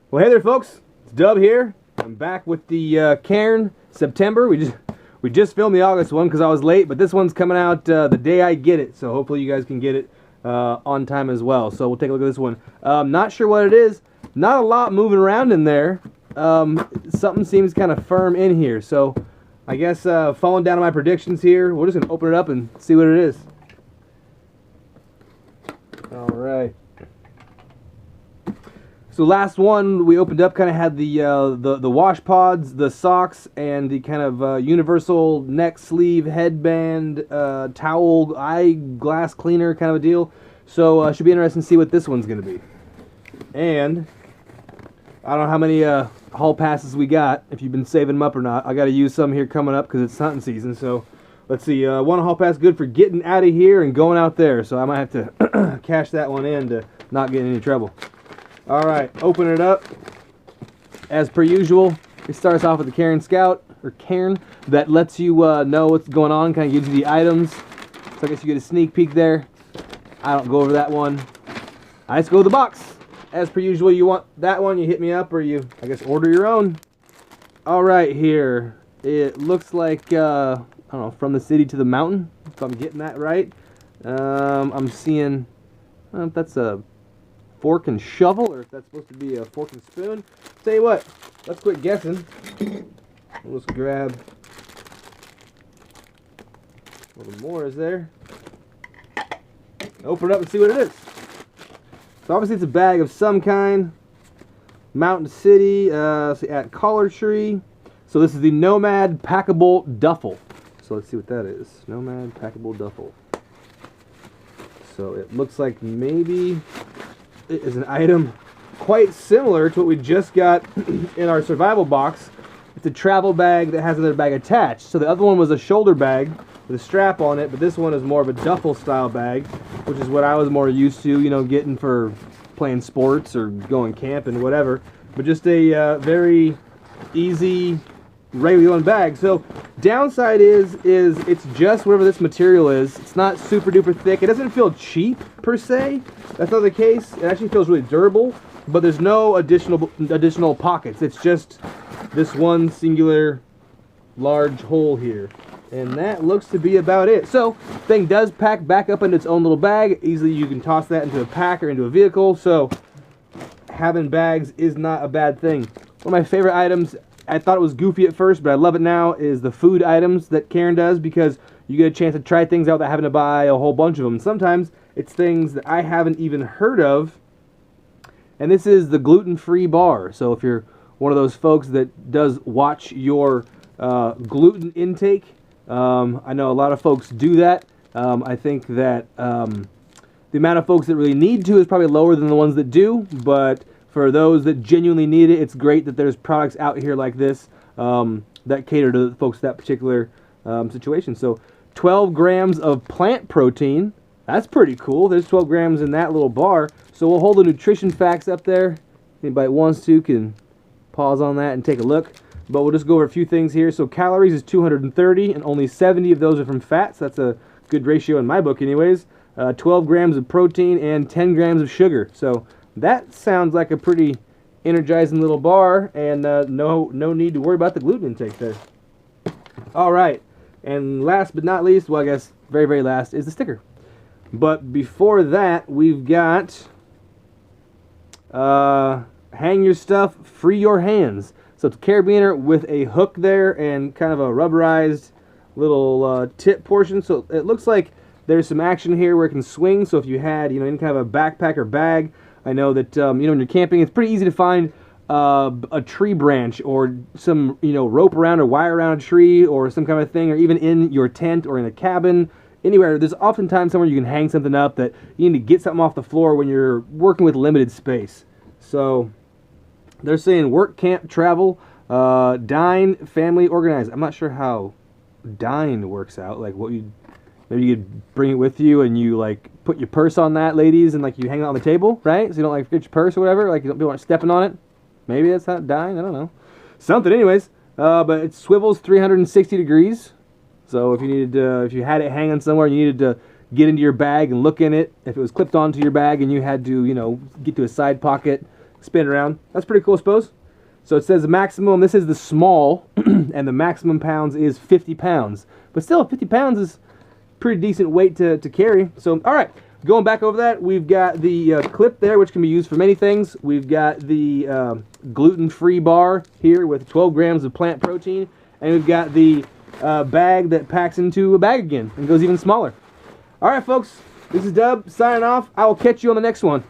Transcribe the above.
Well, hey there, folks. It's Dub here. I'm back with the Cairn September. We just filmed the August one because I was late, but this one's coming out the day I get it. So hopefully you guys can get it on time as well. So we'll take a look at this one. Not sure what it is. Not a lot moving around in there. Something seems kind of firm in here. So I guess falling down to my predictions here, we're just gonna open it up and see what it is. All right. So last one we opened up kind of had the wash pods, the socks, and the kind of universal neck sleeve, headband, towel, eyeglass cleaner kind of a deal. So should be interesting to see what this one's going to be. And I don't know how many hall passes we got, if you've been saving them up or not. I got to use some here coming up because it's hunting season. So let's see, one hall pass good for getting out of here and going out there. So I might have to cash that one in to not get in any trouble. Alright, open it up. As per usual, it starts off with the Cairn Scout, or Cairn, that lets you know what's going on, kind of gives you the items. So I guess you get a sneak peek there. I don't go over that one. I just go to the box. As per usual, you want that one, you hit me up, or you, I guess, order your own. Alright, here. It looks like, I don't know, from the city to the mountain, if I'm getting that right. I'm seeing, I don't know if that's a fork and shovel, or if that's supposed to be a fork and spoon. Tell you what, let's quit guessing. We'll just grab a little more. Is there? Open it up and see what it is. So obviously it's a bag of some kind. Mountain City, at Collar Tree. So this is the Nomad Packable Duffel. So let's see what that is. Nomad Packable Duffel. So it looks like maybe it is an item quite similar to what we just got in our survival box. It's a travel bag that has another bag attached. So the other one was a shoulder bag with a strap on it, but this one is more of a duffel style bag, which is what I was more used to, you know, getting for playing sports or going camping, whatever. But just a very easy, regular bag. So downside is it's just whatever this material is. It's not super duper thick. It doesn't feel cheap per se. That's not the case. It actually feels really durable, but there's no additional pockets. It's just this one singular large hole here. And that looks to be about it. So thing does pack back up into its own little bag. Easily you can toss that into a pack or into a vehicle. So having bags is not a bad thing. One of my favorite items, I thought it was goofy at first, but I love it now, is the food items that Cairn does, because you get a chance to try things out without having to buy a whole bunch of them. Sometimes it's things that I haven't even heard of, and this is the Gluten Free Bar. So if you're one of those folks that does watch your gluten intake, I know a lot of folks do that. I think that the amount of folks that really need to is probably lower than the ones that do, but for those that genuinely need it, it's great that there's products out here like this that cater to folks that particular situation. So 12 grams of plant protein. That's pretty cool. There's 12 grams in that little bar. So we'll hold the nutrition facts up there. Anybody wants to can pause on that and take a look. But we'll just go over a few things here. So calories is 230, and only 70 of those are from fats. That's a good ratio in my book anyways. 12 grams of protein and 10 grams of sugar. So that sounds like a pretty energizing little bar, and no need to worry about the gluten intake there. All right, and last but not least, well, I guess very, very last, is the sticker. But before that, we've got hang your stuff, free your hands. So it's a carabiner with a hook there and kind of a rubberized little tip portion. So it looks like there's some action here where it can swing. So if you had, you know, any kind of a backpack or bag, I know that, you know, when you're camping, it's pretty easy to find a tree branch or some, you know, rope around or wire around a tree or some kind of thing, or even in your tent or in a cabin, anywhere. There's oftentimes somewhere you can hang something up that you need to get something off the floor when you're working with limited space. So they're saying work, camp, travel, dine, family, organize. I'm not sure how dine works out. Like what you, maybe you could bring it with you and you like put your purse on that, ladies, and like you hang it on the table, right? So you don't like forget your purse or whatever. Like you don't want stepping on it. Maybe that's not dine. I don't know. Something, anyways. But it swivels 360 degrees. So if you needed to, if you had it hanging somewhere, you needed to get into your bag and look in it. If it was clipped onto your bag and you had to, you know, get to a side pocket, spin it around. That's pretty cool, I suppose. So it says the maximum, this is the small, and the maximum pounds is 50 pounds. But still, 50 pounds is pretty decent weight to carry. So, all right, going back over that, we've got the clip there, which can be used for many things. We've got the Gluten Free Bar here with 12 grams of plant protein. And we've got the bag that packs into a bag again and goes even smaller. All right, folks, this is Dub signing off. I will catch you on the next one.